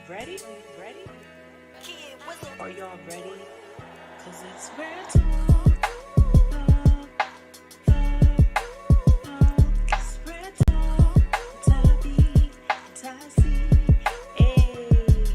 Ready? Ready? Are y'all ready? Cause it's real talk. It's real talk. Tabby, Tassie. Hey,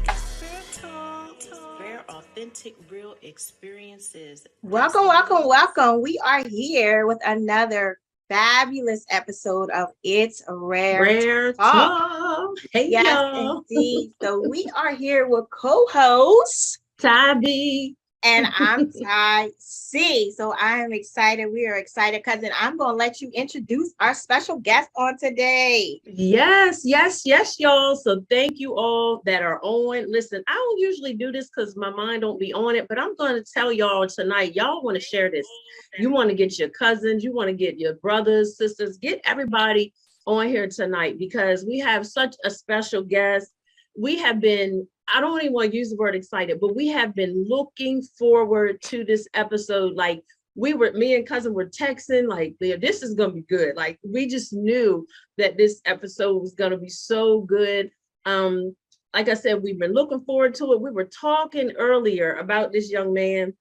it's real talk. Rare, authentic, real experiences. Welcome, welcome, welcome. We are here with another fabulous episode of It's Rare Rare Talk. talk. Hey Yes, y'all. indeed. So we are here with co-host, Tabby. and I'm Ty C. So I am excited. We are excited, cousin. I'm going to let you introduce our special guest on today. Yes, y'all. So thank you all that are on. Listen, I don't usually do this because my mind don't be on it, but I'm going to tell y'all tonight. Y'all want to share this. You want to get your cousins, you want to get your brothers, sisters, get everybody on here tonight because we have such a special guest. We have been, I don't even want to use the word excited, but we have been looking forward to this episode. Like me and cousin were texting, like, this is going to be good. Like, we just knew that this episode was going to be so good. Like I said, we've been looking forward to it. We were talking earlier about this young man,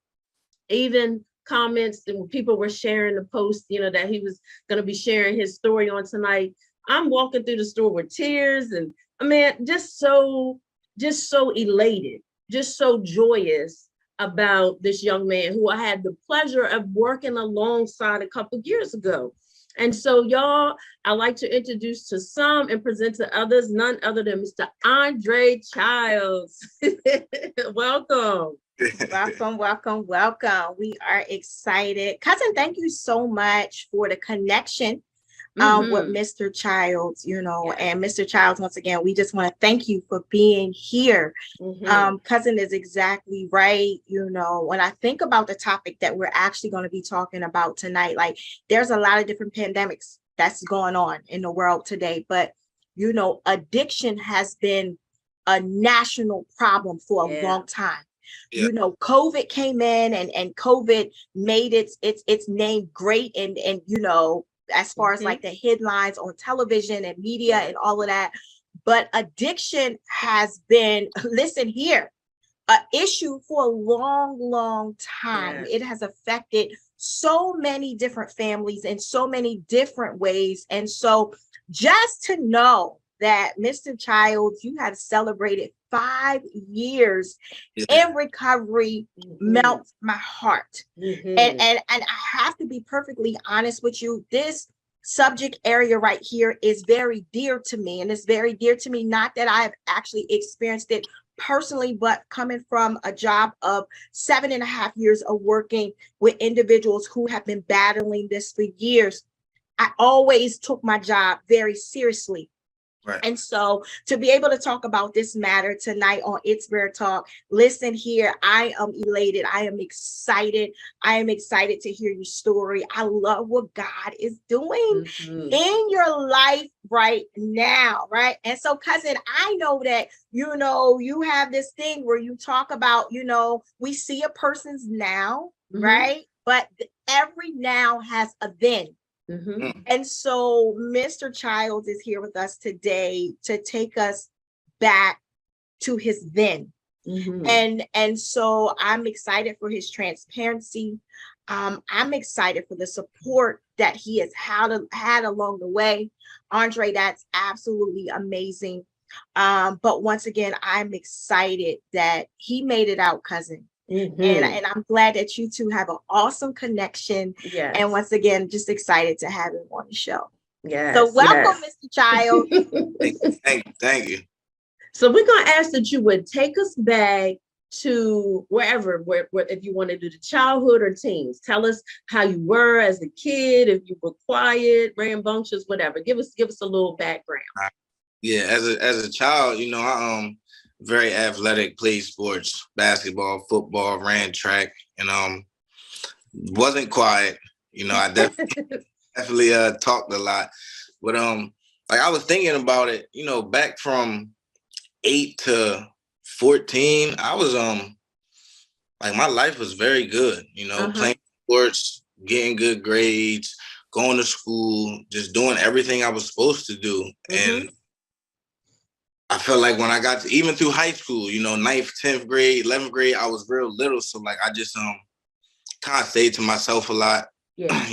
even comments and people were sharing the post, that he was going to be sharing his story on tonight. I'm walking through the store with tears and I mean, just so elated, just so joyous about this young man who I had the pleasure of working alongside a couple of years ago. And so, y'all, I like to introduce to some and present to others, none other than Mr. Andre Childs. Welcome. Welcome, welcome, welcome. We are excited. Cousin, thank you so much for the connection with Mr. Childs, and Mr. Childs, once again, we just want to thank you for being here. Cousin is exactly right. When I think about the topic that we're actually going to be talking about tonight, like there's a lot of different pandemics that's going on in the world today, but addiction has been a national problem for a long time. Yeah. COVID came in and COVID made its name great and as far as like the headlines on television and media and all of that. But addiction has been, listen here, an issue for a long, long time. It has affected so many different families in so many different ways. And so just to know that Mr. Childs, you have celebrated 5 years in recovery melts my heart. And I have to be perfectly honest with you. This subject area right here is very dear to me. And it's very dear to me, not that I have actually experienced it personally, but coming from a job of 7.5 years of working with individuals who have been battling this for years. I always took my job very seriously. Right. And so to be able to talk about this matter tonight on It's Rare Talk, listen here, I am elated. I am excited. I am excited to hear your story. I love what God is doing in your life right now, right? And so, cousin, I know that, you have this thing where you talk about, we see a person's now, right? But every now has a then. And so Mr. Childs is here with us today to take us back to his then. And so I'm excited for his transparency. I'm excited for the support that he has had along the way. Andre, that's absolutely amazing. But once again, I'm excited that he made it out, cousin. And I'm glad that you two have an awesome connection. Yes. And once again, just excited to have him on the show. Yes. So welcome, Mr. Childs. Thank you. So we're going to ask that you would take us back to wherever, if you want to do the childhood or teens. Tell us how you were as a kid, if you were quiet, rambunctious, whatever. Give us a little background. Yeah, as a child, I very athletic, played sports, basketball, football, ran track, and wasn't quiet. I definitely talked a lot. But like I was thinking about it, back from 8 to 14, I was like my life was very good, playing sports, getting good grades, going to school, just doing everything I was supposed to do. And I felt like when I got to, even through high school, you know, 9th, 10th grade, 11th grade, I was real little. So like I just kind of stayed to myself a lot. Yeah.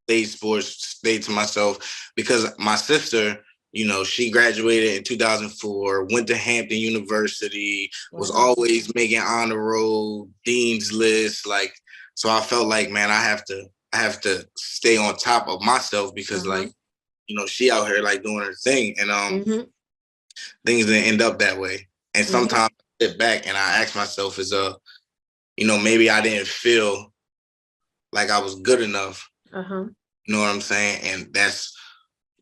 Played sports, stayed to myself because my sister, you know, she graduated in 2004, went to Hampton University, was always making honor roll, dean's list. Like, so I felt like, man, I have to stay on top of myself because like, you know, she out here like doing her thing, and things didn't end up that way. And sometimes I sit back and I ask myself, you know, maybe I didn't feel like I was good enough. You know what I'm saying? And that's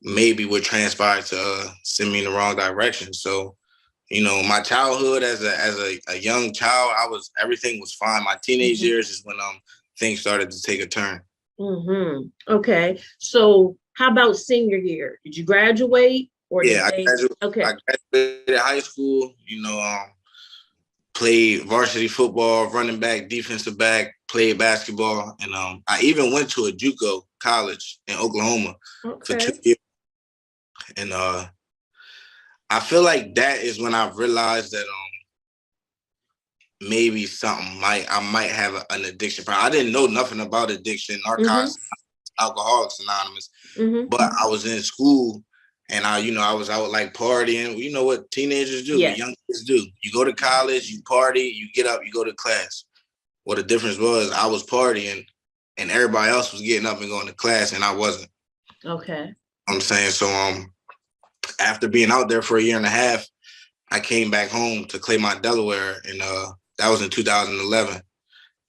maybe what transpired to send me in the wrong direction. So, you know, my childhood as a young child, everything was fine. My teenage years is when things started to take a turn. Okay. So how about senior year? Did you graduate or I graduated high school, you know, played varsity football, running back, defensive back, played basketball, and I even went to a JUCO college in Oklahoma for 2 years. And I feel like that is when I realized that maybe I might have an addiction problem. I didn't know nothing about addiction, narcotics, Alcoholics Anonymous, but I was in school and I was out like partying. You know what teenagers do, young kids do. You go to college, you party, you get up, you go to class. Well, the difference was I was partying and everybody else was getting up and going to class and I wasn't. Okay. I'm saying, so after being out there for a year and a half, I came back home to Claymont, Delaware, and that was in 2011.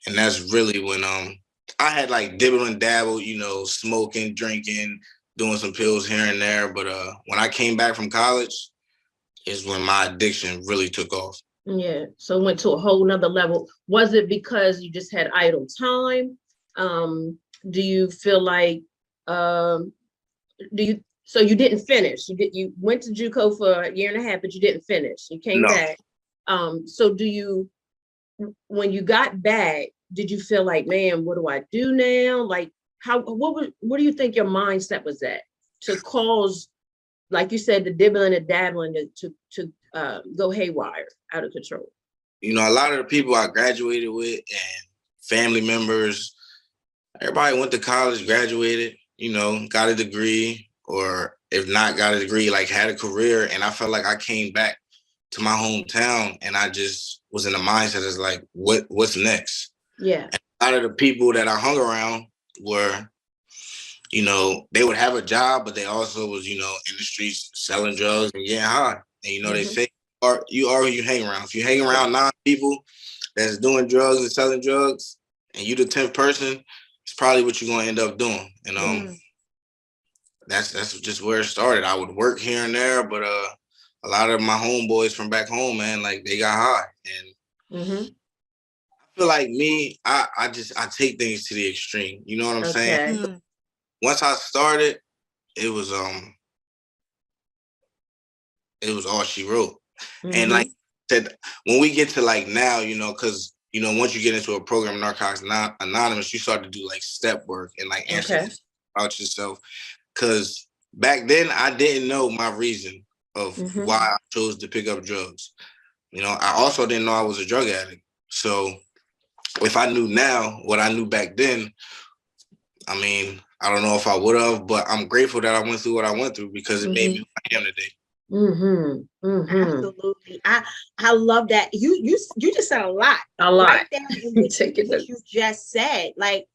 And that's really when I had like dibble and dabble, you know, smoking, drinking, doing some pills here and there. But when I came back from college is when my addiction really took off. Yeah. So it went to a whole nother level. Was it because you just had idle time? Do you feel like, so you didn't finish? You went to JUCO for a year and a half, but you didn't finish. You came back. So when you got back, did you feel like, man, what do I do now? Like, what do you think your mindset was at to cause, like you said, the dibbling and dabbling to go haywire, out of control? You know, a lot of the people I graduated with and family members, everybody went to college, graduated, you know, got a degree, or if not got a degree, like had a career. And I felt like I came back to my hometown and I just was in the mindset as like, what's next? Yeah. And a lot of the people that I hung around were, you know, they would have a job, but they also was, you know, in the streets selling drugs and getting high. And, you know, they say, you are who you hang around. If you hang around 9 people that's doing drugs and selling drugs, and you the 10th person, it's probably what you're going to end up doing. And that's just where it started. I would work here and there, but a lot of my homeboys from back home, man, like they got high. And I feel like me, I take things to the extreme. You know what I'm saying? Once I started, it was all she wrote. And like I said, when we get to like now, you know, because you know, once you get into a program, Narcotics Anonymous, you start to do like step work and like answer about yourself. Because back then I didn't know my reason of why I chose to pick up drugs. You know, I also didn't know I was a drug addict. So if I knew now what I knew back then, I mean, I don't know if I would have, but I'm grateful that I went through what I went through because it made me who I am today. Absolutely. I love that. You just said a lot. Right there in what you just said. Like,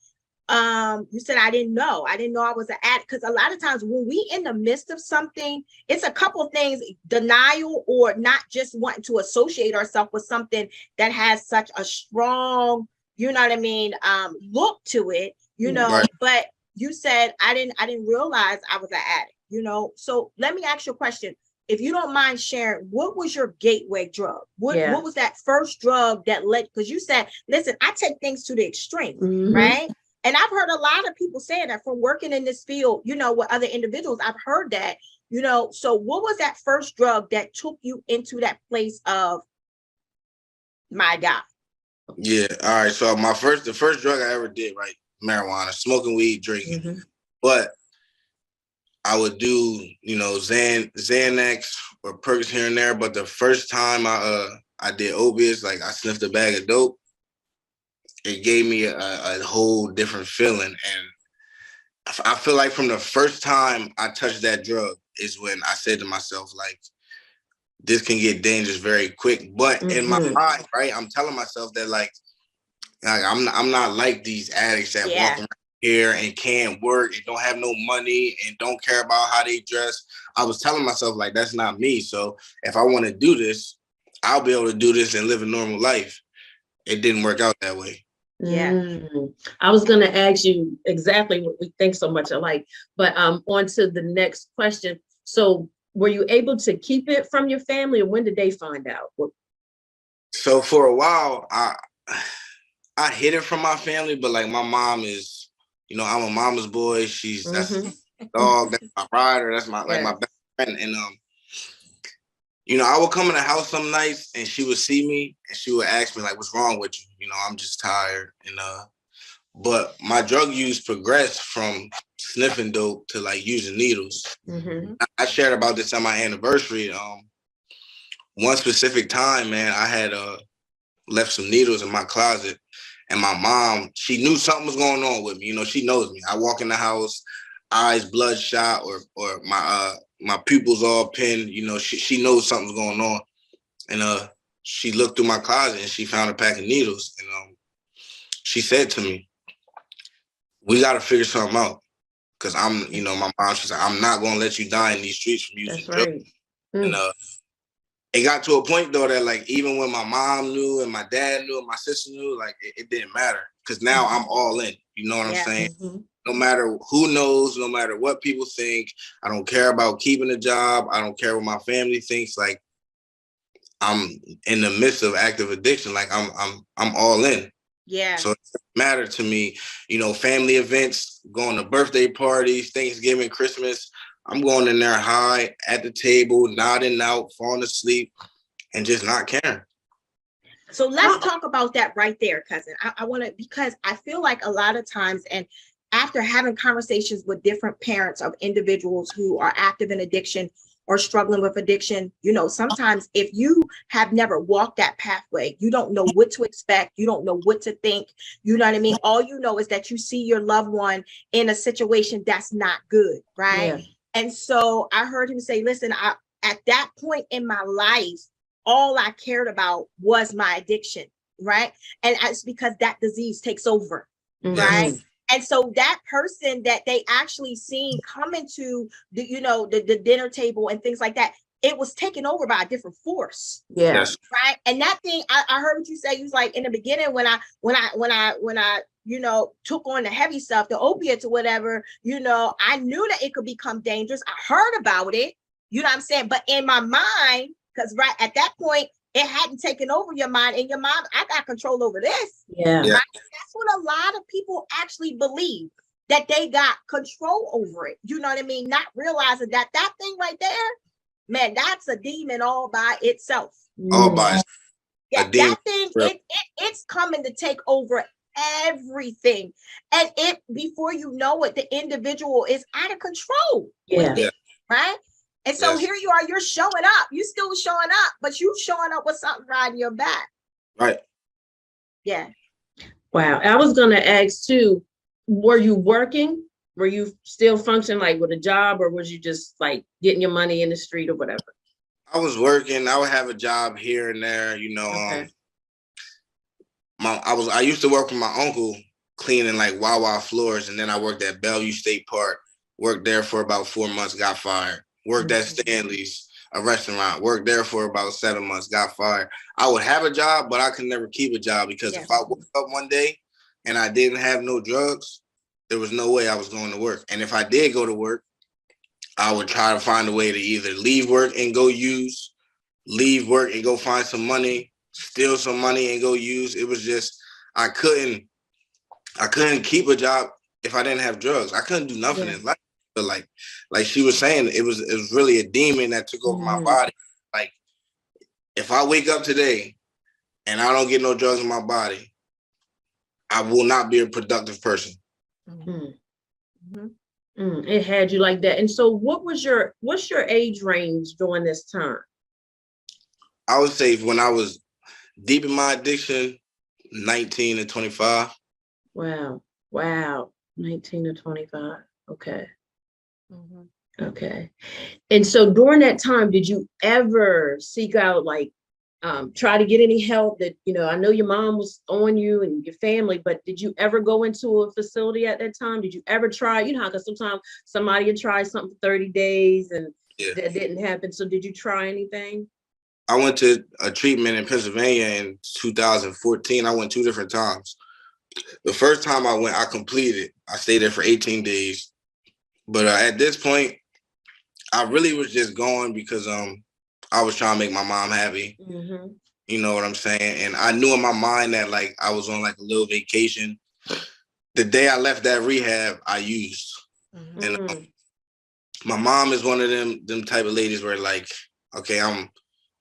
you said, I didn't know I was an addict. Because a lot of times when we in the midst of something, it's a couple of things: denial, or not just wanting to associate ourselves with something that has such a strong, you know what I mean, look to it, you know. But you said, I didn't realize I was an addict, you know. So let me ask you a question. If you don't mind sharing, what was your gateway drug? What was that first drug that led? Because you said, listen, I take things to the extreme, right? And I've heard a lot of people saying that from working in this field, you know, with other individuals. I've heard that, you know. So what was that first drug that took you into that place of, my God? Yeah. All right. So the first drug I ever did, right? Marijuana, smoking weed, drinking. But I would do, Xanax or perks here and there. But the first time I did opiates, like I sniffed a bag of dope, it gave me a whole different feeling. And I feel like from the first time I touched that drug is when I said to myself, like, this can get dangerous very quick. But in my mind, right, I'm telling myself that like I'm not like these addicts that walk around here and can't work and don't have no money and don't care about how they dress. I was telling myself like that's not me. So if I want to do this, I'll be able to do this and live a normal life. It didn't work out that way. Yeah. I was going to ask you exactly what we think so much alike, but on to the next question. So were you able to keep it from your family, or when did they find out? So for a while, I hid it from my family, but like my mom is, I'm a mama's boy. That's my dog, that's my rider, that's my my best friend. And I would come in the house some nights and she would see me and she would ask me like, what's wrong with you? I'm just tired. And but my drug use progressed from sniffing dope to like using needles. I shared about this on my anniversary. One specific time, man, I had left some needles in my closet. And my mom, she knew something was going on with me. She knows me. I walk in the house, eyes bloodshot, or my pupils all pinned. She knows something's going on. And she looked through my closet and she found a pack of needles. And she said to me, "We got to figure something out." Because my mom, she's like, "I'm not going to let you die in these streets from using drugs." And it got to a point though that like even when my mom knew and my dad knew and my sister knew, like it didn't matter because now I'm all in. You know what I'm saying? No matter who knows, no matter what people think, I don't care about keeping a job. I don't care what my family thinks. Like I'm in the midst of active addiction. Like I'm all in. Yeah. So it doesn't matter to me. Family events, going to birthday parties, Thanksgiving, Christmas. I'm going in there high at the table, nodding out, falling asleep, and just not caring. So let's talk about that right there, cousin. I want to, because I feel like a lot of times, and after having conversations with different parents of individuals who are active in addiction or struggling with addiction, sometimes if you have never walked that pathway, you don't know what to expect. You don't know what to think. You know what I mean? All you know is that you see your loved one in a situation that's not good, right? Yeah. And so I heard him say, listen, at that point in my life, all I cared about was my addiction, right? And it's because that disease takes over, right? And so that person that they actually seen come into the dinner table and things like that, it was taken over by a different force. Yeah. Yes. Right. And that thing, I heard what you say. You was like, in the beginning, when I took on the heavy stuff, the opiates or whatever, I knew that it could become dangerous. I heard about it, you know what I'm saying? But in my mind, because right at that point, it hadn't taken over your mind. In your mind, I got control over this. Yeah. Right? That's what a lot of people actually believe, that they got control over it. You know what I mean? Not realizing that thing right there, man, that's a demon all by itself. All by itself. Yeah, that thing, it's coming to take over everything. And before you know it, the individual is out of control with it, right? And so here you are, you're showing up. You still showing up, but you showing up with something riding your back. Right. Yeah. Wow. I was going to ask too, were you working? Were you still functioning like with a job, or was you just like getting your money in the street or whatever? I was working. I would have a job here and there, Okay. I used to work with my uncle cleaning like Wawa floors, and then I worked at Bellevue State Park. Worked there for about 4 months, got fired. Worked at Stanley's, a restaurant. Worked there for about 7 months, got fired. I would have a job, but I could never keep a job because if I woke up one day and I didn't have no drugs, there was no way I was going to work. And if I did go to work, I would try to find a way to either leave work and go use, leave work and go find some money, steal some money and go use. It was just, I couldn't keep a job if I didn't have drugs. I couldn't do nothing in life. But like she was saying, it was really a demon that took over my body. Like if I wake up today and I don't get no drugs in my body, I will not be a productive person. It had you like that. And so what's your age range during this time? I would say when I was deep in my addiction, 19 to 25. Wow. Wow. 19 to 25. Okay. Mhm. Okay. And so during that time, did you ever seek out like try to get any help that, I know your mom was on you and your family, but did you ever go into a facility at that time? Did you ever try, how, because sometimes somebody would try something for 30 days and that didn't happen. So did you try anything? I went to a treatment in Pennsylvania in 2014. I went 2 different times. The first time I went, I completed. I stayed there for 18 days. But at this point, I really was just going because I was trying to make my mom happy. Mm-hmm. You know what I'm saying? And I knew in my mind that like I was on like a little vacation. The day I left that rehab, I used. Mhm. And my mom is one of them type of ladies where like, okay, I'm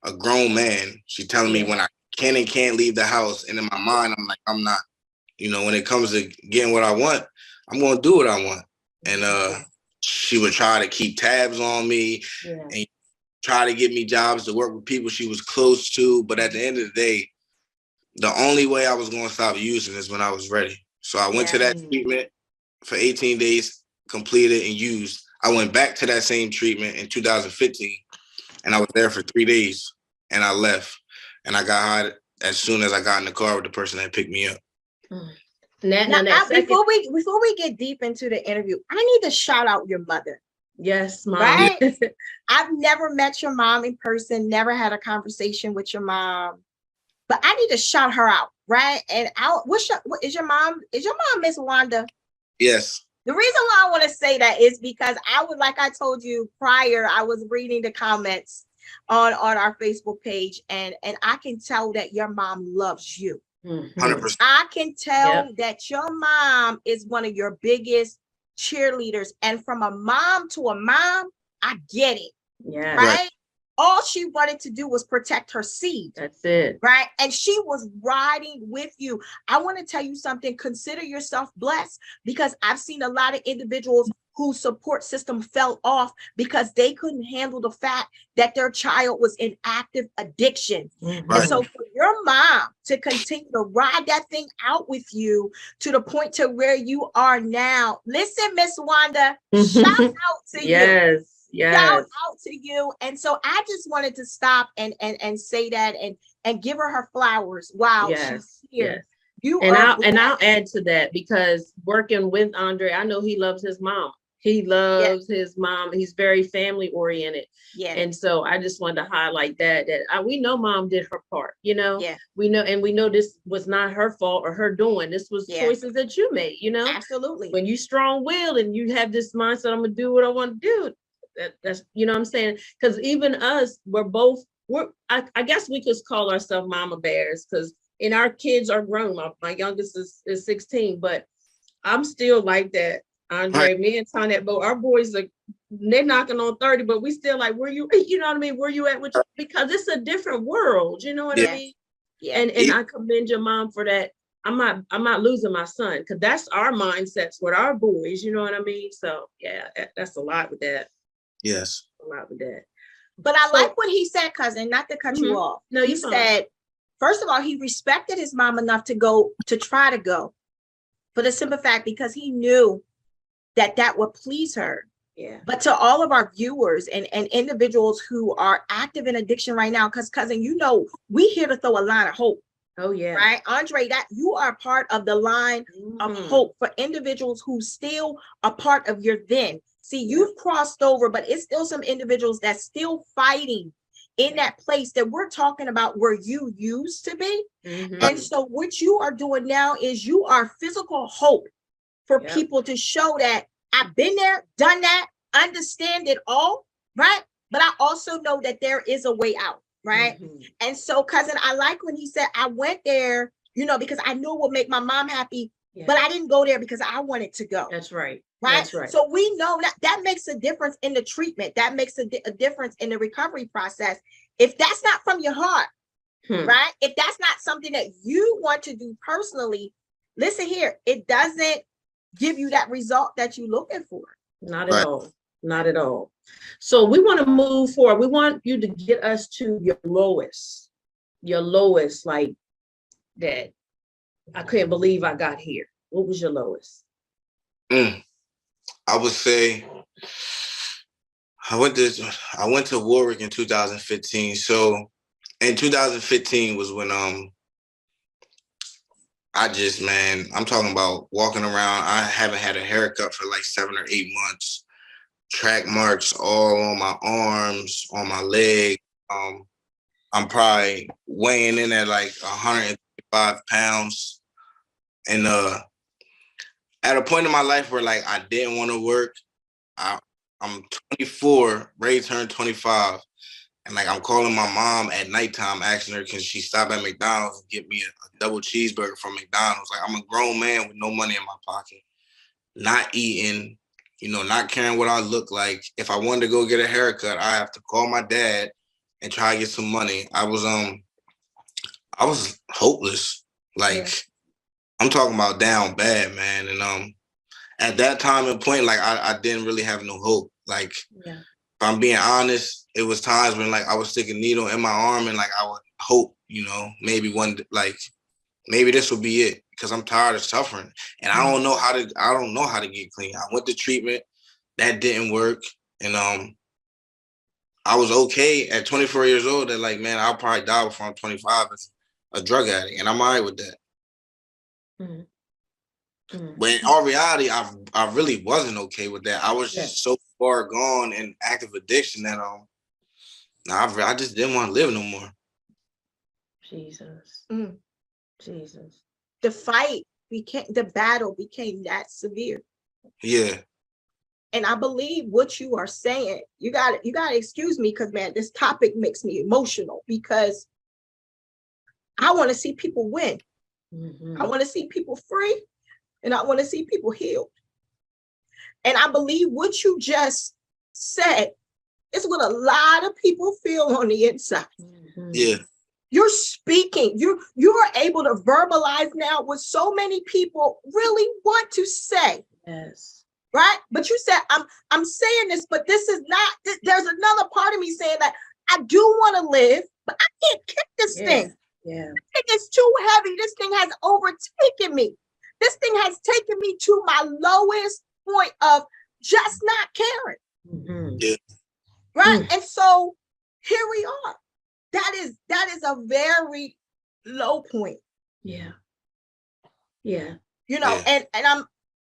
a grown man. She telling me when I can and can't leave the house. And in my mind, I'm like, I'm not. When it comes to getting what I want, I'm going to do what I want. And she would try to keep tabs on me and try to get me jobs to work with people she was close to. But at the end of the day, the only way I was going to stop using is when I was ready. So I went to that treatment for 18 days, completed and used. I went back to that same treatment in 2015, and I was there for 3 days, and I left. And I got high as soon as I got in the car with the person that picked me up. Before we get deep into the interview, I need to shout out your mother. Yes, Mom. Right? I've never met your mom in person, never had a conversation with your mom, but I need to shout her out, right? And is your mom Miss Wanda? Yes. The reason why I want to say that is because like I told you prior, I was reading the comments on our Facebook page, and I can tell that your mom loves you. 100%. I can tell that your mom is one of your biggest cheerleaders. And from a mom to a mom, I get it. Yeah. Right? All she wanted to do was protect her seed. That's it. Right? And she was riding with you. I want to tell you something. Consider yourself blessed, because I've seen a lot of individuals whose support system fell off because they couldn't handle the fact that their child was in active addiction. Mm-hmm. And so for your mom to continue to ride that thing out with you to the point to where you are now, listen, Miss Wanda, shout out to you. Shout out to you. And so I just wanted to stop and say that and give her flowers. Wow. She's here. I'll add to that, because working with Andre, I know he loves his mom. He loves his mom. He's very family oriented. Yeah. And so I just wanted to highlight that we know mom did her part, we know this was not her fault or her doing. This was choices that you made, Absolutely. When you strong-willed and you have this mindset, I'm going to do what I want to do. That's, what I'm saying? Because even us, I guess we could call ourselves mama bears, because our kids are grown. My youngest is 16, but I'm still like that. Andre, me and Tonette, our boys they're knocking on 30, but we still like, where you, you know what I mean? Where you at? Because it's a different world, you know what I mean? Yeah. And I commend your mom for that. I'm not losing my son, because that's our mindsets with our boys, you know what I mean? So yeah, that's a lot with that. Yes. A lot with that. But I like what he said, cousin, not to cut you off. No, he said, first of all, he respected his mom enough to try to go, for the simple fact because he knew that would please her. Yeah. But to all of our viewers and individuals who are active in addiction right now, because cousin, we here to throw a line of hope. Oh yeah. Right, Andre, that you are part of the line of hope for individuals who still are part of your then. See, you've crossed over, but it's still some individuals that's still fighting in that place that we're talking about where you used to be. And so what you are doing now is you are physical hope for people to show that I've been there, done that, understand it all, right? But I also know that there is a way out, right? And so, cousin, I like when he said, I went there, because I knew it would make my mom happy, but I didn't go there because I wanted to go. That's right. Right. That's right. So we know that makes a difference in the treatment. That makes a difference in the recovery process. If that's not from your heart, right? If that's not something that you want to do personally, listen here, it doesn't give you that result that you're looking for. Not at all. Not at all. So we want to move forward. We want you to get us to your lowest, like that. I couldn't believe I got here. What was your lowest? I would say I went to Warwick in 2015. So in 2015 was when I'm talking about walking around. I haven't had a haircut for like 7 or 8 months. Track marks all on my arms, on my leg. I'm probably weighing in at like 105 pounds. And at a point in my life where like I didn't want to work, I'm 24, ready to turn 25. And like I'm calling my mom at nighttime, asking her, can she stop at McDonald's and get me a double cheeseburger from McDonald's? Like I'm a grown man with no money in my pocket, not eating, not caring what I look like. If I wanted to go get a haircut, I have to call my dad and try to get some money. I was hopeless. Like I'm talking about down bad, man. And at that time and point, like I didn't really have no hope. Like if I'm being honest, it was times when like I would stick a needle in my arm and like I would hope, maybe maybe this will be it, because I'm tired of suffering and I don't know how to get clean. I went to treatment, that didn't work, and I was okay at 24 years old. That like, man, I'll probably die before I'm 25 as a drug addict, and I'm all right with that. But in all reality, I really wasn't okay with that. I was just so far gone in active addiction that I just didn't want to live no more. Jesus. Jesus. The battle became that severe. Yeah. And I believe what you are saying, you gotta excuse me, because man, this topic makes me emotional, because I want to see people win. I want to see people free, and I want to see people healed. And I believe what you just said is what a lot of people feel on the inside. Yeah. You're speaking, you are able to verbalize now what so many people really want to say. Yes. Right? But you said, I'm saying this, but this is not, there's another part of me saying that I do want to live, but I can't kick this thing. Yeah. This thing is too heavy. This thing has overtaken me. This thing has taken me to my lowest point of just not caring. Yeah. Right? And so here we are. That is a very low point. Yeah. Yeah. And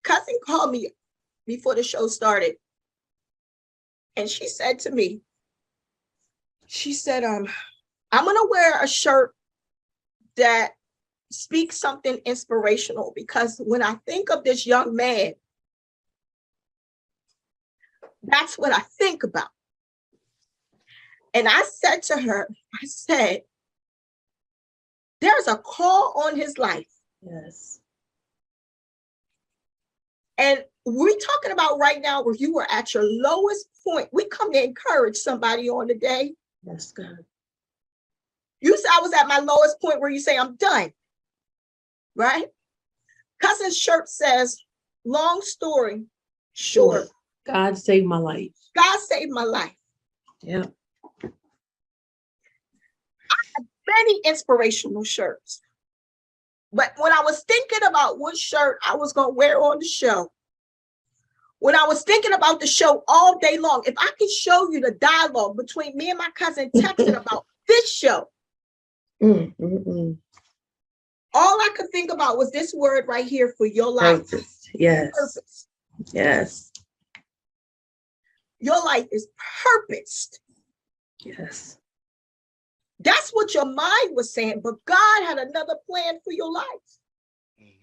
cousin called me before the show started. And she said to me, I'm going to wear a shirt that speaks something inspirational, because when I think of this young man, that's what I think about. And I said to her, there's a call on his life. Yes. And we're talking about right now where you were at your lowest point. We come to encourage somebody on the day. That's good. You said I was at my lowest point where you say I'm done. Right? Cousin's shirt says, long story short. God saved my life. God saved my life. Yeah. I have many inspirational shirts. But when I was thinking about what shirt I was going to wear on the show, when I was thinking about the show all day long, if I could show you the dialogue between me and my cousin texting about this show, all I could think about was this word right here for your life. Purpose. Yes. Purpose. Yes. Your life is purposed. Yes. That's what your mind was saying, but God had another plan for your life.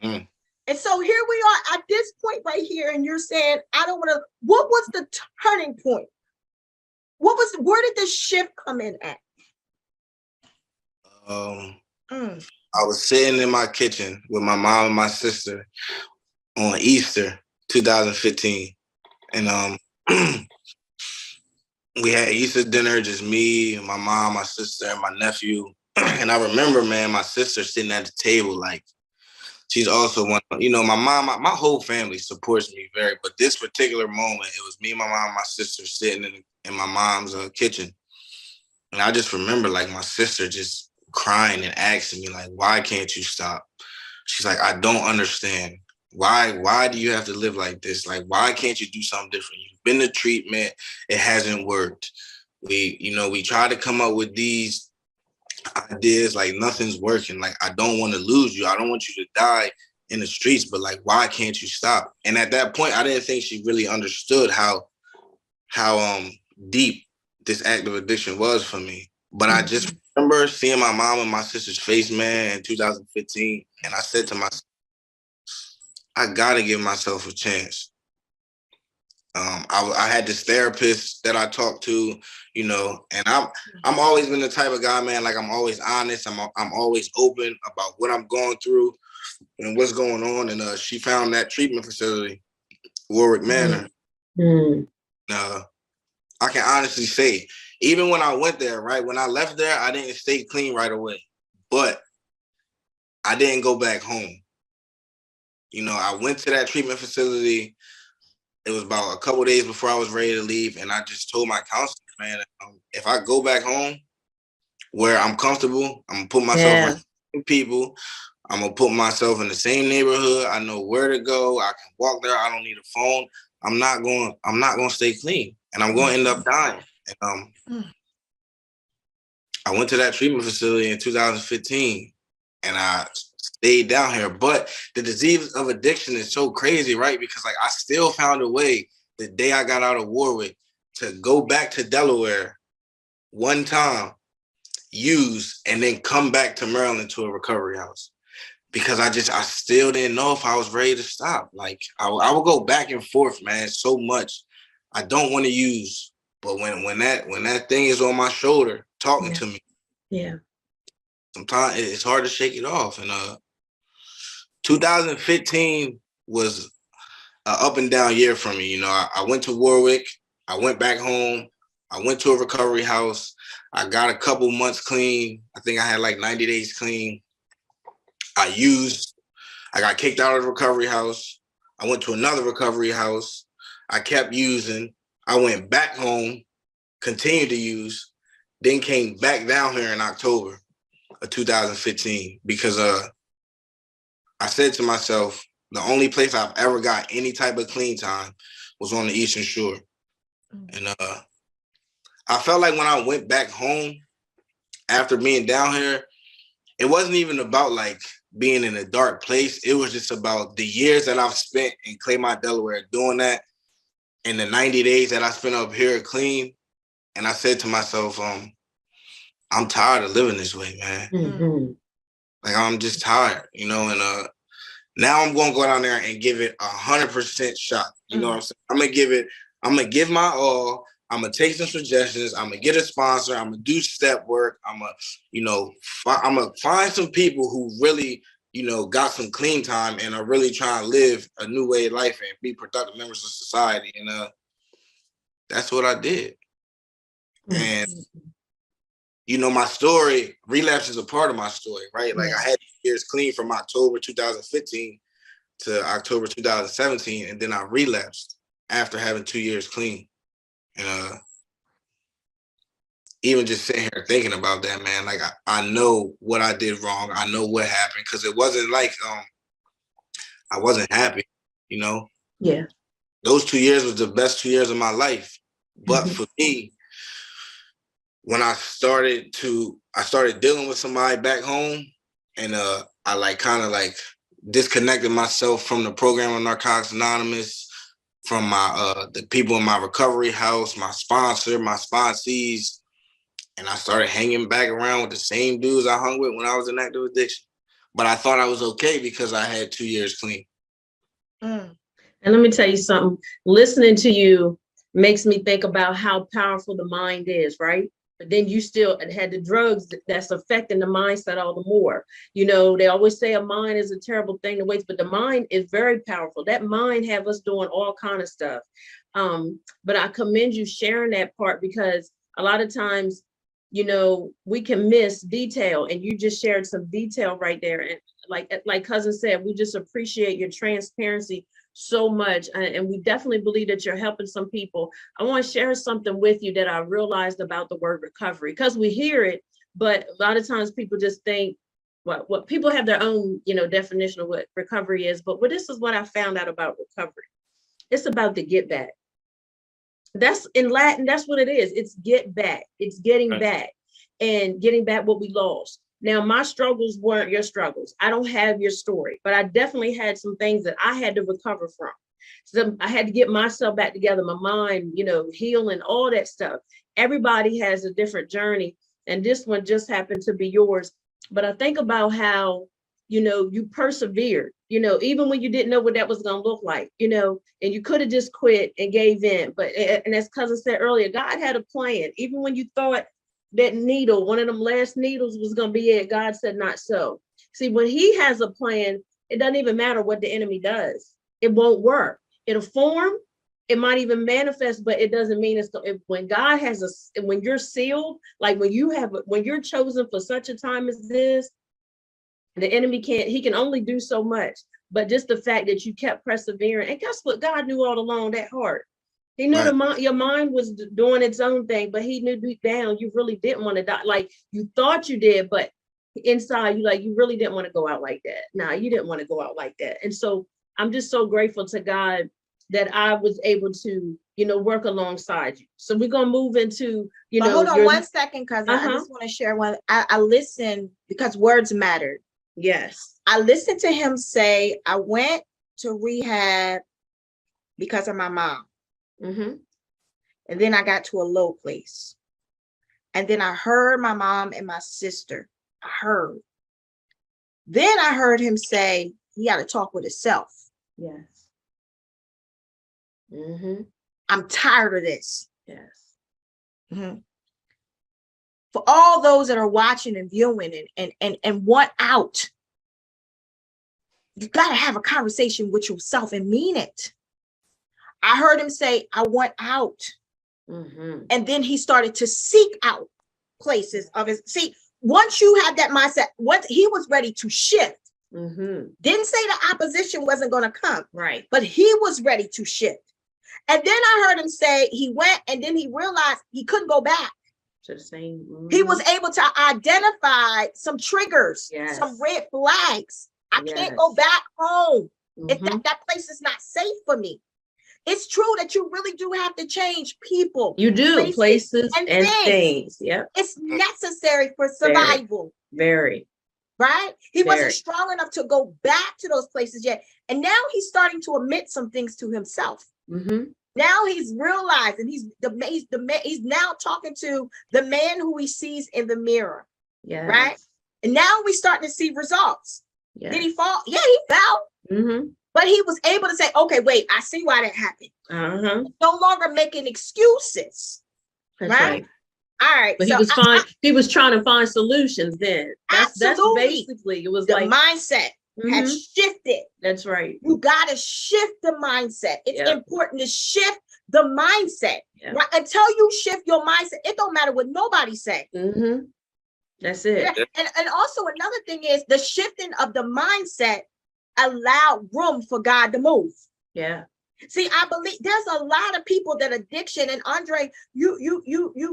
And so here we are at this point right here, and you're saying, I don't want to. What was the turning point? Where did this shift come in at? I was sitting in my kitchen with my mom and my sister on Easter 2015. And we had Easter dinner, just me, my mom, my sister, and my nephew. And I remember, man, my sister sitting at the table, like she's also one. You know, my mom, my whole family supports me very. But this particular moment, it was me, my mom, and my sister sitting in my mom's kitchen, and I just remember like my sister just crying and asking me like, "Why can't you stop?" She's like, "I don't understand. Why do you have to live like this? Like, why can't you do something different? You've been to treatment, it hasn't worked. We try to come up with these ideas, like nothing's working. Like, I don't want to lose you. I don't want you to die in the streets, but like, why can't you stop?" And at that point, I didn't think she really understood how deep this active addiction was for me. But I just remember seeing my mom and my sister's face, man, in 2015, and I said to myself, I gotta give myself a chance. I had this therapist that I talked to, you know, and I'm always been the type of guy, man. Like, I'm always honest. I'm always open about what I'm going through and what's going on. And she found that treatment facility, Warwick Manor. I can honestly say, even when I went there, right, when I left there, I didn't stay clean right away, but I didn't go back home. You know, I went to that treatment facility. It was about a couple of days before I was ready to leave. And I just told my counselor, man, if I go back home where I'm comfortable, I'm going to put myself with people. I'm going to put myself in the same neighborhood. I know where to go. I can walk there. I don't need a phone. I'm not going to stay clean, and I'm going to end up dying. And I went to that treatment facility in 2015, and I stayed down here. But the disease of addiction is so crazy, right? Because like I still found a way the day I got out of Warwick to go back to Delaware one time, use, and then come back to Maryland to a recovery house. Because I still didn't know if I was ready to stop. Like I would go back and forth, man, so much. I don't want to use, but when that thing is on my shoulder talking to me, sometimes it's hard to shake it off. And 2015 was an up and down year for me. You know, I went to Warwick, I went back home, I went to a recovery house, I got a couple months clean. I think I had like 90 days clean. I got kicked out of the recovery house. I went to another recovery house. I kept using. I went back home, continued to use, then came back down here in October of 2015 because I said to myself, the only place I've ever got any type of clean time was on the Eastern Shore. And I felt like when I went back home after being down here, it wasn't even about like being in a dark place. It was just about the years that I've spent in Claymont, Delaware doing that, and the 90 days that I spent up here clean. And I said to myself, I'm tired of living this way, man. Like, I'm just tired, you know, and now I'm going to go down there and give it 100% shot. You know what I'm saying? I'm going to give my all. I'm going to take some suggestions. I'm going to get a sponsor. I'm going to do step work. I'm going to find some people who really, you know, got some clean time and are really trying to live a new way of life and be productive members of society. And that's what I did. And, you know, my story, relapse is a part of my story, right? Like I had years clean from October 2015 to October 2017, and then I relapsed after having 2 years clean. And even just sitting here thinking about that, man, like I know what I did wrong. I know what happened, because it wasn't like I wasn't happy, you know? Yeah. Those 2 years was the best 2 years of my life. But for me, when I started dealing with somebody back home, and I like kind of like disconnected myself from the program of Narcotics Anonymous, from my the people in my recovery house, my sponsor, my sponsees, and I started hanging back around with the same dudes I hung with when I was in active addiction. But I thought I was okay because I had 2 years clean. And let me tell you something. Listening to you makes me think about how powerful the mind is, right? But then you still had the drugs that's affecting the mindset all the more. You know, they always say a mind is a terrible thing to waste, but the mind is very powerful. That mind have us doing all kind of stuff. But I commend you sharing that part, because a lot of times you know, we can miss detail, and you just shared some detail right there. And like cousin said, we just appreciate your transparency so much. And we definitely believe that you're helping some people. I want to share something with you that I realized about the word recovery, because we hear it, but a lot of times people just think what people have their own, you know, definition of what recovery is. But this is what I found out about recovery. It's about the get back. That's in Latin, that's what it is. It's get back. It's getting back and getting back what we lost. Now, my struggles weren't your struggles. I don't have your story, but I definitely had some things that I had to recover from. So I had to get myself back together, my mind, you know, healing, all that stuff. Everybody has a different journey, and this one just happened to be yours. But I think about how, you know, you persevered, you know, even when you didn't know what that was going to look like, you know, and you could have just quit and gave in. But, and as cousin said earlier, God had a plan. Even when you thought that needle, one of them last needles was going to be it, God said, not so. See, when he has a plan, it doesn't even matter what the enemy does. It won't work. It'll form. It might even manifest, but it doesn't mean it's when God has when you're sealed, like when you're chosen for such a time as this, the enemy he can only do so much. But just the fact that you kept persevering, and guess what? God knew all along that heart. He knew your mind was doing its own thing, but he knew deep down you really didn't want to die. Like you thought you did, but inside you really didn't want to go out like that. Nah, you didn't want to go out like that. And so I'm just so grateful to God that I was able to, you know, work alongside you. So we're gonna move into, you know. Hold on 1 second, cousin. I just want to share one. I listened because words mattered. Yes. I listened to him say, I went to rehab because of my mom. Mm-hmm. And then I got to a low place. And then I heard my mom and my sister. I heard. Then I heard him say he got to talk with himself. Yes. Mm-hmm. I'm tired of this. Yes. Mm-hmm. For all those that are watching and viewing and want out, you got to have a conversation with yourself and mean it. I heard him say, I want out. Mm-hmm. And then he started to seek out places of his. See, once you have that mindset, once he was ready to shift, didn't say the opposition wasn't going to come, right? But he was ready to shift. And then I heard him say he went, and then he realized he couldn't go back. To the same. He was able to identify some triggers, yes. some red flags. I can't go back home. If that place is not safe for me. It's true that you really do have to change people. You do, places and things. Yeah. It's necessary for survival. Very. Right? He wasn't strong enough to go back to those places yet. And now he's starting to admit some things to himself. Mm-hmm. Now he's realizing he's now talking to the man who he sees in the mirror. Yeah. Right? And now we're starting to see results. Yes. Did he fall? Yeah, he fell. Mm-hmm. But he was able to say, okay, wait, I see why that happened. No longer making excuses. That's right. All right. But so he was trying to find solutions then. That's basically, it was the like mindset has shifted. That's right. You got to shift the mindset. It's important to shift the mindset. Yep. Right? Until you shift your mindset, it don't matter what nobody say. Mm-hmm. That's it. And also another thing is the shifting of the mindset allowed room for God to move. Yeah. See, I believe there's a lot of people that addiction, and Andre, you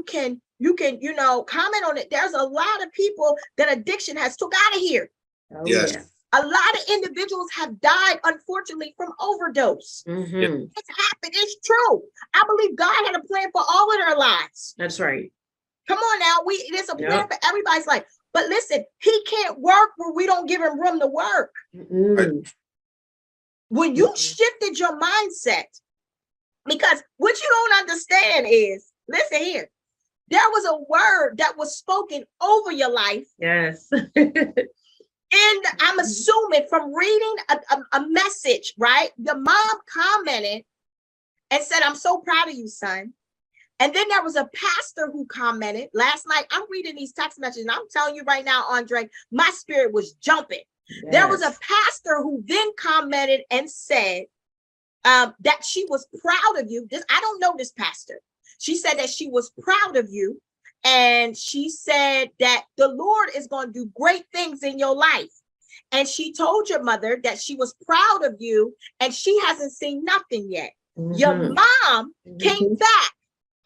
can, you know, comment on it. There's a lot of people that addiction has took out of here. Oh, yes. Yeah. A lot of individuals have died, unfortunately, from overdose. Mm-hmm. It's happened. It's true. I believe God had a plan for all of their lives. That's right. Come on now. There's a plan for everybody's life. But listen, he can't work where we don't give him room to work. Mm-hmm. When you shifted your mindset, because what you don't understand is, listen here, there was a word that was spoken over your life. Yes. And I'm assuming from reading a message, right? The mom commented and said, I'm so proud of you, son. And then there was a pastor who commented last night. I'm reading these text messages, and I'm telling you right now, Andre, my spirit was jumping. Yes. There was a pastor who then commented and said that she was proud of you. I don't know this pastor. She said that she was proud of you And she said that the Lord is going to do great things in your life. And she told your mother that she was proud of you and she hasn't seen nothing yet. Your mom came back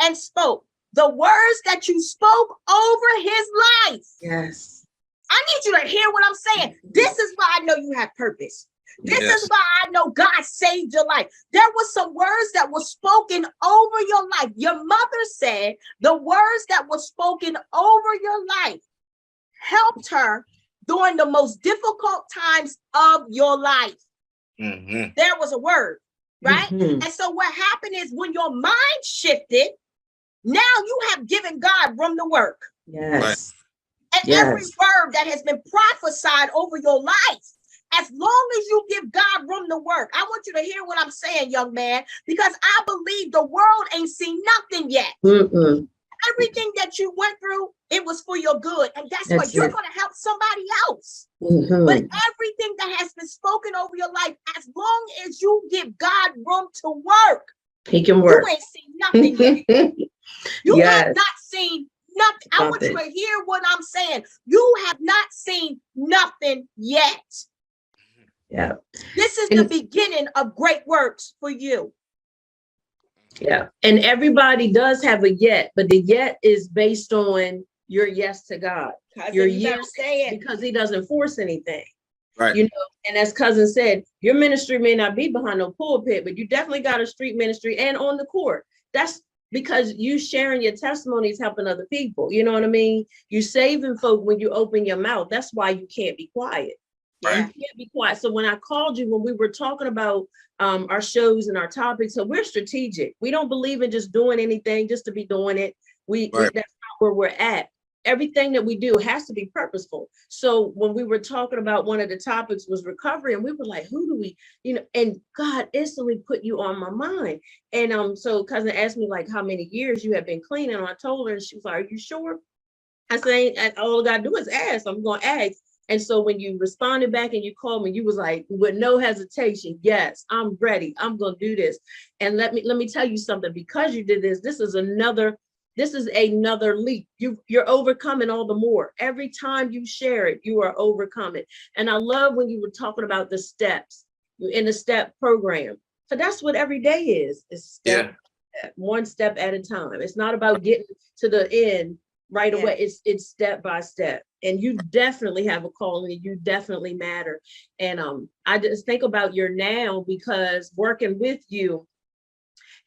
and spoke the words that you spoke over his life. Yes. I need you to hear what I'm saying. This is why I know you have purpose. This is why I know God saved your life. There were some words that were spoken over your life. Your mother said the words that were spoken over your life helped her during the most difficult times of your life. There was a word, right? And so what happened is when your mind shifted, now you have given God room to work. Yes. And every word that has been prophesied over your life, as long as you give God room to work, I want you to hear what I'm saying, young man, because I believe the world ain't seen nothing yet. Everything that you went through, it was for your good. And that's what you're going to help somebody else. But everything that has been spoken over your life, as long as you give God room to work, he can work. You ain't seen nothing yet. You have not seen nothing. I want you to hear what I'm saying. You have not seen nothing yet. Yeah. This is the beginning of great works for you. Yeah. And everybody does have a yet, but the yet is based on your yes to God. Your yes, because he doesn't force anything. Right. You know, and as cousin said, your ministry may not be behind no pulpit, but you definitely got a street ministry and on the court. That's because you sharing your testimonies, helping other people. You know what I mean? You saving folk when you open your mouth. That's why you can't be quiet. Right. You can't be quiet. So when I called you, when we were talking about our shows and our topics, so we're strategic. We don't believe in just doing anything just to be doing it. That's not where we're at. Everything that we do has to be purposeful. So when we were talking about one of the topics was recovery, and we were like, who do we, you know, and God instantly put you on my mind. And so cousin asked me like how many years you have been clean. And I told her, and she was like, are you sure? I said, all I gotta do is ask. I'm gonna ask. And so when you responded back and you called me, you was like, with no hesitation, yes, I'm ready. I'm gonna do this. And let me tell you something, because you did this, this is another leap. You're overcoming all the more. Every time you share it, you are overcoming. And I love when you were talking about the steps in the step program. So that's what every day is. It's one step at a time. It's not about getting to the end right away. It's step by step. And you definitely have a calling, and you definitely matter. And I just think about your now, because working with you,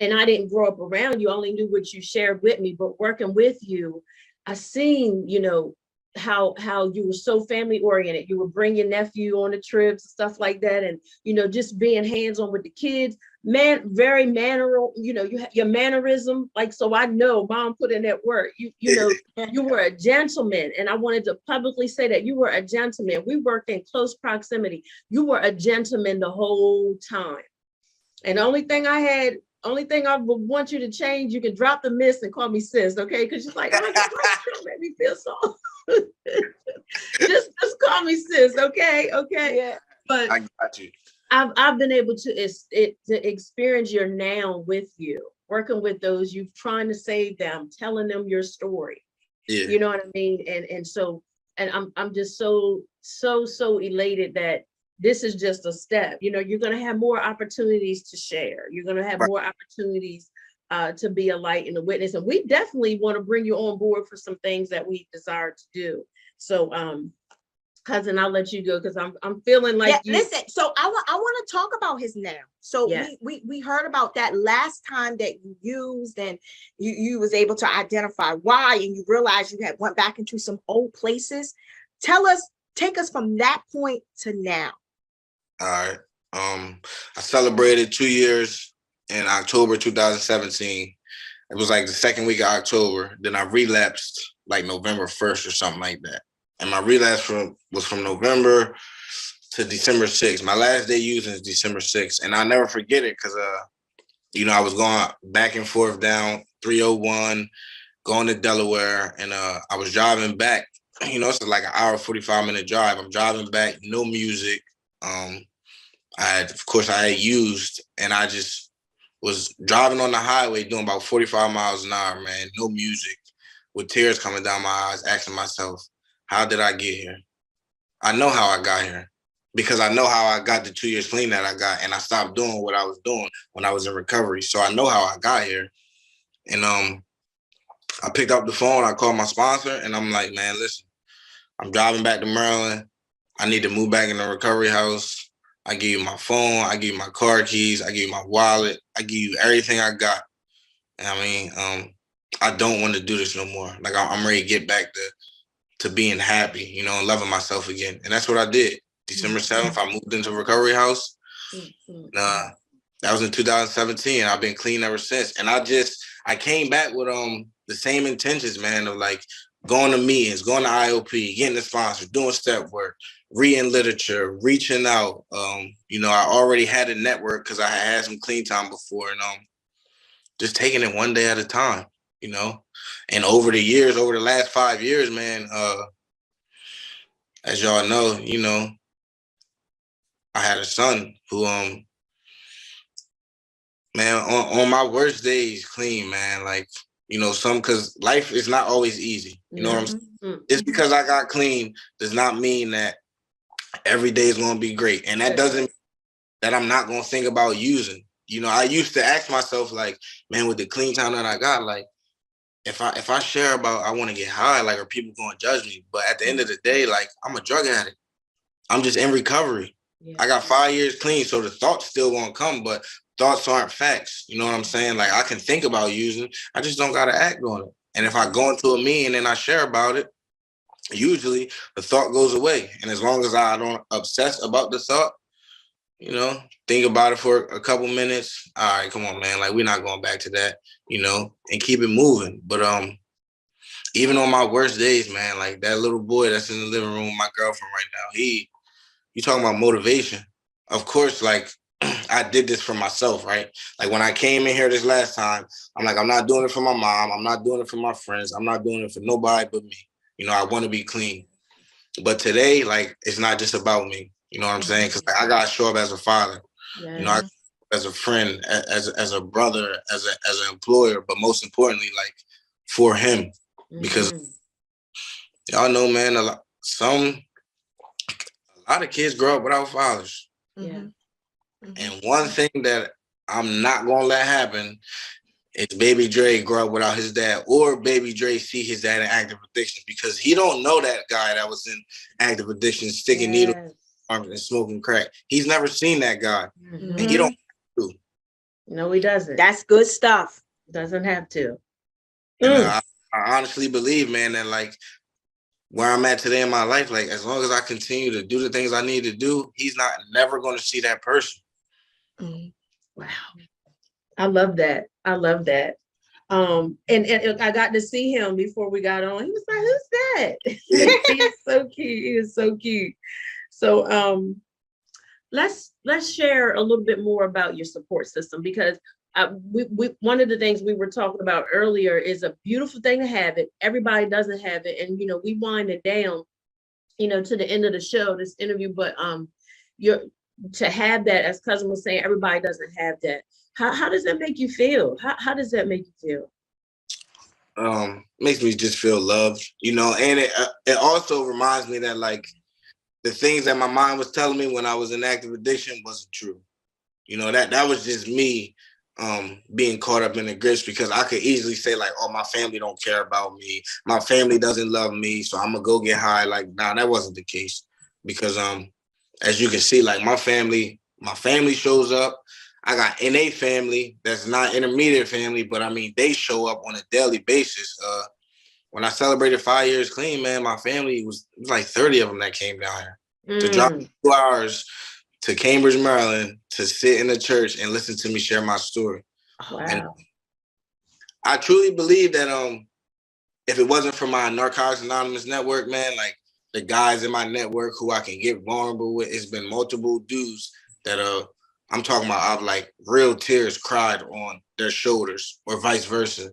and I didn't grow up around you, only knew what you shared with me, but working with you, I seen, you know, how you were so family oriented. You would bring your nephew on the trips and stuff like that. And, you know, just being hands-on with the kids, very manneral, you know, you have your mannerism. Like, so I know mom put in that work. You know, you were a gentleman. And I wanted to publicly say that you were a gentleman. We worked in close proximity. You were a gentleman the whole time. And the only thing I would want you to change, you can drop the miss and call me sis, okay? Because she's like, oh, don't make me feel so. just call me sis, okay? Okay. Yeah. But I got you. I've been able to experience your now with you, working with those, you trying to save them, telling them your story. Yeah. You know what I mean? And so I'm just so elated that this is just a step. You know, you're going to have more opportunities to share. You're going to have more opportunities to be a light and a witness. And we definitely want to bring you on board for some things that we desire to do. So, cousin, I'll let you go, because I'm feeling like listen, so I want to talk about his now. So we heard about that last time that you used, and you was able to identify why, and you realized you had went back into some old places. Take us from that point to now. All right. I celebrated 2 years in October 2017. It was like the second week of October. Then I relapsed like November 1st or something like that. And my relapse was from November to December 6th. My last day using is December 6th. And I'll never forget it because, you know, I was going back and forth down 301, going to Delaware. And I was driving back. You know, it's like an hour, 45-minute drive. I'm driving back, no music. I had used, and I just was driving on the highway doing about 45 miles an hour, man, no music. with tears coming down my eyes, asking myself, how did I get here? I know how I got here because I know how I got the 2 years clean that I got, and I stopped doing what I was doing when I was in recovery. So I know how I got here. And I picked up the phone, I called my sponsor, and I'm like, man, listen, I'm driving back to Maryland. I need to move back in the recovery house. I give you my phone, I give you my car keys, I give you my wallet, I give you everything I got. And I mean, I don't want to do this no more. Like I'm ready to get back to being happy, you know, and loving myself again. And that's what I did. December 7th, I moved into recovery house. That was in 2017. I've been clean ever since. And I came back with the same intentions, man, of like going to meetings, going to IOP, getting a sponsor, doing step work, reading literature, reaching out. You know, I already had a network because I had some clean time before, and just taking it one day at a time, you know. And over the years, over the last 5 years, man, as y'all know, you know, I had a son who, man, on my worst days, clean, man, like, you know, because life is not always easy. You know what I'm saying? Just because I got clean does not mean that every day is going to be great. And that doesn't mean that I'm not going to think about using. You know, I used to ask myself, like, man, with the clean time that I got, like, if I share about I want to get high, like, are people going to judge me? But at the end of the day, like, I'm a drug addict. I'm just in recovery. Yeah. I got 5 years clean, so the thoughts still won't come, but thoughts aren't facts. You know what I'm saying? Like, I can think about using, I just don't got to act on it. And if I go into a meeting and I share about it, usually the thought goes away. And as long as I don't obsess about the thought, you know, think about it for a couple minutes. All right, come on, man. Like, we're not going back to that, you know, and keep it moving. But even on my worst days, man, like that little boy that's in the living room with my girlfriend right now, you talking about motivation. Of course, like, I did this for myself, right? Like, when I came in here this last time, I'm like, I'm not doing it for my mom. I'm not doing it for my friends. I'm not doing it for nobody but me. You know, I want to be clean. But today, like, it's not just about me. You know what I'm saying? Because like, I got to show up as a father, you know, as a friend, as a brother, as an employer, but most importantly, like, for him. Because y'all know, man, a lot of kids grow up without fathers. Yeah. And one thing that I'm not going to let happen is Baby Dre grow up without his dad, or Baby Dre see his dad in active addiction, because he don't know that guy that was in active addiction, sticking needles and smoking crack. He's never seen that guy. And he don't have to. No, he doesn't. That's good stuff. Doesn't have to. And I honestly believe, man, that like where I'm at today in my life, like, as long as I continue to do the things I need to do, he's never going to see that person. Wow. I love that. I love that. And I got to see him before we got on. He was like, who's that? He's so cute. He is so cute. So let's share a little bit more about your support system, because we one of the things we were talking about earlier is a beautiful thing to have it. Everybody doesn't have it. And, you know, we wind it down, you know, to the end of the show, this interview, but to have that, as Cousin was saying, everybody doesn't have that. How does that make you feel? How does that make you feel? Makes me just feel loved, you know, and it also reminds me that, like, the things that my mind was telling me when I was in active addiction wasn't true. You know, that was just me being caught up in the grips, because I could easily say, like, oh, my family don't care about me. My family doesn't love me, so I'm gonna go get high. Like, nah, that wasn't the case, because as you can see, like, my family shows up. I got NA family that's not intermediate family, but I mean, they show up on a daily basis. When I celebrated 5 years clean, man, my family it was like 30 of them that came down here to drive 2 hours to Cambridge, Maryland, to sit in the church and listen to me share my story. Wow. And I truly believe that if it wasn't for my Narcotics Anonymous network, man, like, the guys in my network who I can get vulnerable with, it's been multiple dudes that I'm talking about, I've like real tears cried on their shoulders, or vice versa.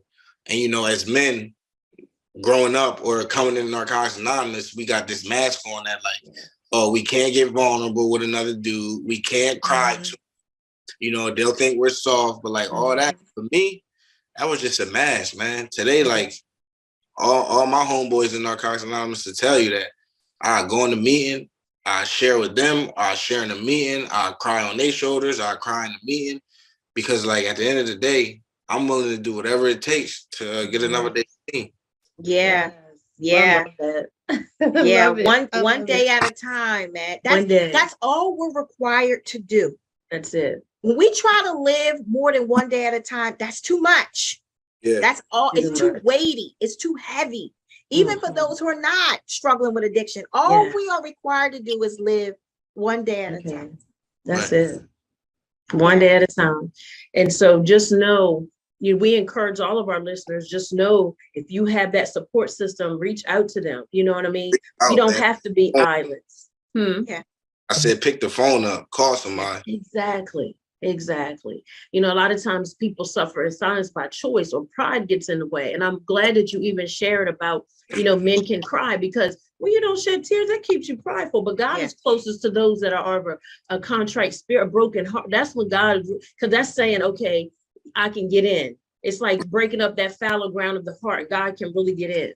And, you know, as men growing up or coming in Narcotics Anonymous, we got this mask on that, like, oh, we can't get vulnerable with another dude. We can't cry to, you know, they'll think we're soft, but like all that, for me, that was just a mask, man. Today, like, all my homeboys in Narcotics Anonymous to tell you that I go in the meeting, I share with them, I share in the meeting, I cry on their shoulders, I cry in the meeting, because like at the end of the day, I'm willing to do whatever it takes to get another day clean. Yeah. Yeah. Yeah. One day at a time, man. That's all we're required to do. That's it. When we try to live more than one day at a time, that's too much. Yeah. That's all. It's too weighty. It's too heavy. Even for those who are not struggling with addiction, all we are required to do is live one day at a time. That's it. One day at a time. And so just know, we encourage all of our listeners, just know if you have that support system, reach out to them. You know what I mean? You don't have to be islands. Yeah. I said, pick the phone up, call somebody. Exactly. You know, a lot of times people suffer in silence by choice, or pride gets in the way. And I'm glad that you even shared about, men can cry, because when you don't shed tears, that keeps you prideful. But God is closest to those that are of a contrite spirit, a broken heart. That's what God, because that's saying, okay, I can get in. It's like breaking up that fallow ground of the heart. God can really get in.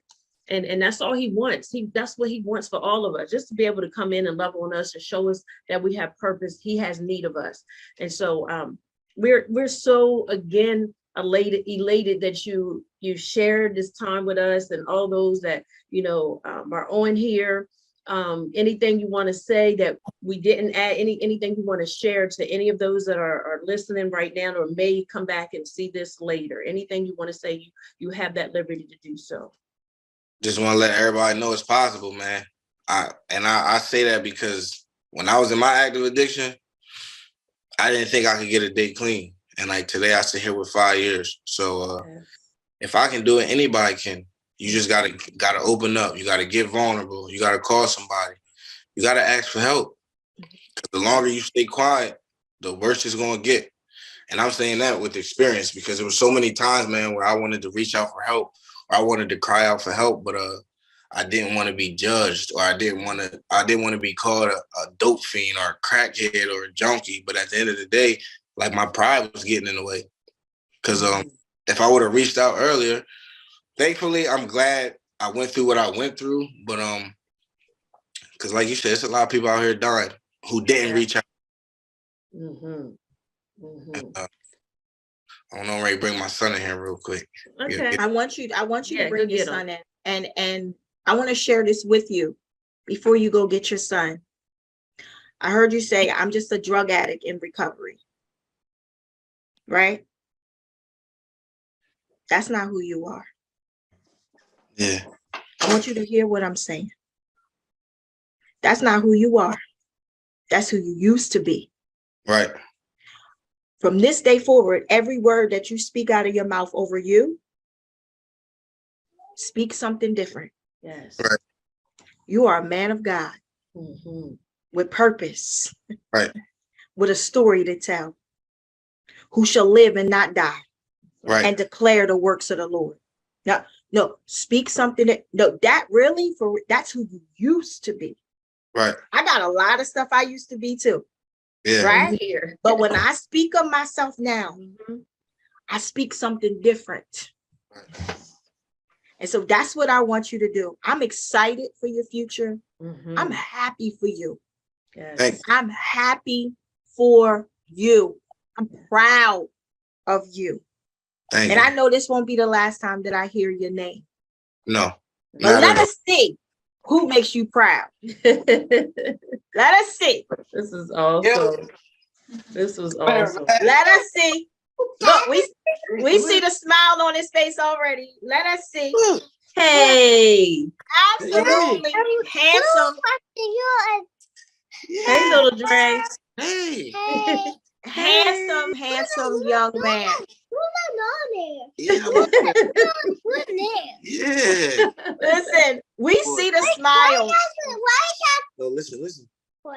And that's all he wants. That's what he wants for all of us, just to be able to come in and love on us and show us that we have purpose. He has need of us. And so we're so, again, elated that you shared this time with us, and all those that, are on here. Anything you want to say that we didn't add, anything you want to share to any of those that are listening right now, or may come back and see this later? Anything you want to say, you have that liberty to do so. Just want to let everybody know it's possible, man. I say that because when I was in my active addiction, I didn't think I could get a day clean. And like today, I sit here with 5 years. So if I can do it, anybody can. You just gotta open up. You gotta get vulnerable. You gotta call somebody. You gotta ask for help. Because the longer you stay quiet, the worse it's gonna get. And I'm saying that with experience, because there were so many times, man, where I wanted to reach out for help, or I wanted to cry out for help, but I didn't want to be judged, or I didn't want to be called a dope fiend or a crackhead or a junkie. But at the end of the day, like, my pride was getting in the way. Because if I would have reached out earlier, thankfully, I'm glad I went through what I went through. But because like you said, there's a lot of people out here dying who didn't reach out. I don't know, I'm ready to bring my son in here real quick. Okay. I want you to bring your son in. And I want to share this with you before you go get your son. I heard you say, I'm just a drug addict in recovery. Right? That's not who you are. Yeah. I want you to hear what I'm saying. That's not who you are. That's who you used to be. Right. From this day forward, every word that you speak out of your mouth over you, speak something different. Yes. Right. You are a man of God with purpose. Right. With a story to tell, who shall live and not die. Right. And declare the works of the Lord. Now, no, speak something that's who you used to be. Right. I got a lot of stuff I used to be too. Yeah. Right. But when I speak of myself now, I speak something different. Right. And so that's what I want you to do. I'm excited for your future. I'm happy for you. Yes. I'm happy for you. I'm proud of you. Thank you. I know this won't be the last time that I hear your name. No. But let us see who makes you proud. Let us see. This is awesome. This was awesome. Let us see. Look, we see the smile on his face already. Let us see. Hey. Absolutely handsome. Hey, little Dre. Hey. Handsome young man. Yeah. Yeah. Listen, we see the smile. No, listen.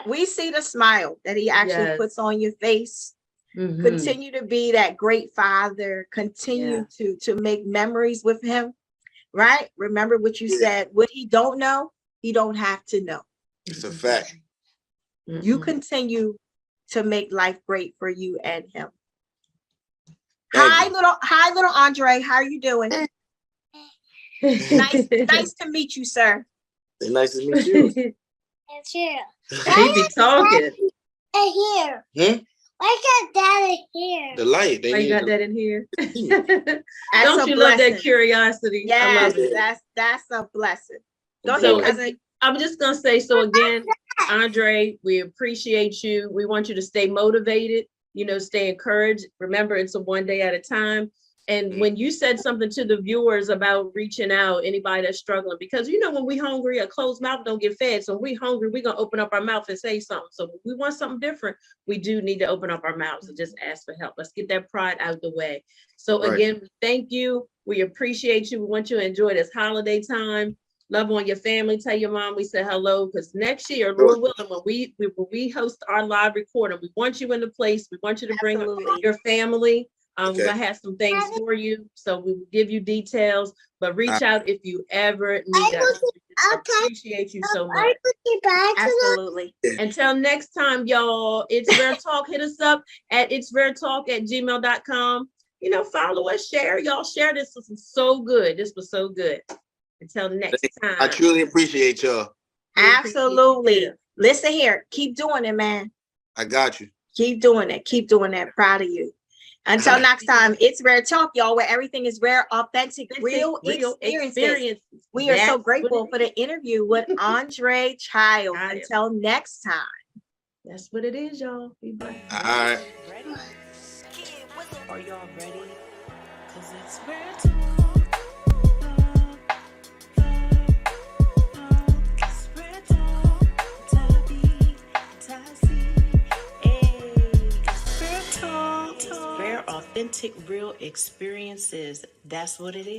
We see the smile that he actually puts on your face. Continue to be that great father. Continue to make memories with him. Right? Remember what you said. What he don't know, he don't have to know. It's a fact. You continue to make life great for you and him. Hi, little Andre. How are you doing? Nice to meet you, sir. Nice to meet you. It's here. He be talking. Here. Hmm? Why got that in here? The light. They Why you need got the- that in here? That's Don't a you love that blessing. curiosity? I Yes, love it. that's a blessing. Go So, ahead, cousin. I'm just gonna say, so again, Andre, we appreciate you. We want you to stay motivated, stay encouraged. Remember, it's a one day at a time. And when you said something to the viewers about reaching out, anybody that's struggling, because when we hungry, a closed mouth don't get fed. So when we hungry, we're gonna open up our mouth and say something. So if we want something different, we do need to open up our mouths and just ask for help. Let's get that pride out of the way. So Right. again, thank you. We appreciate you. We want you to enjoy this holiday time. Love on your family. Tell your mom we said hello, because next year, Lord willing, when we host our live recording, we want you in the place. We want you to bring Absolutely. your family. We're Okay. gonna have some things for you, so we will give you details. But reach out if you ever need us. We appreciate you so much. Absolutely. Until next time, y'all. It's Rare Talk. Hit us up at itsraretalk@gmail.com. Follow us, share. Y'all share this. This was so good. This was so good. Until next time. I truly appreciate y'all. Absolutely. Listen here. Keep doing it, man. I got you. Keep doing it. Keep doing that. Proud of you. Until next time, it's Rare Talk, y'all, where everything is rare, authentic, real experiences. We are so grateful for the interview with Andre Childs. Until next time. That's what it is, y'all. Be blessed. All right. Ready? Are y'all ready? Cause it's Rare Talk. It's Rare Talk. Tabby, Tassie. Hey, it's Rare Talk. Rare, authentic, real experiences. That's what it is.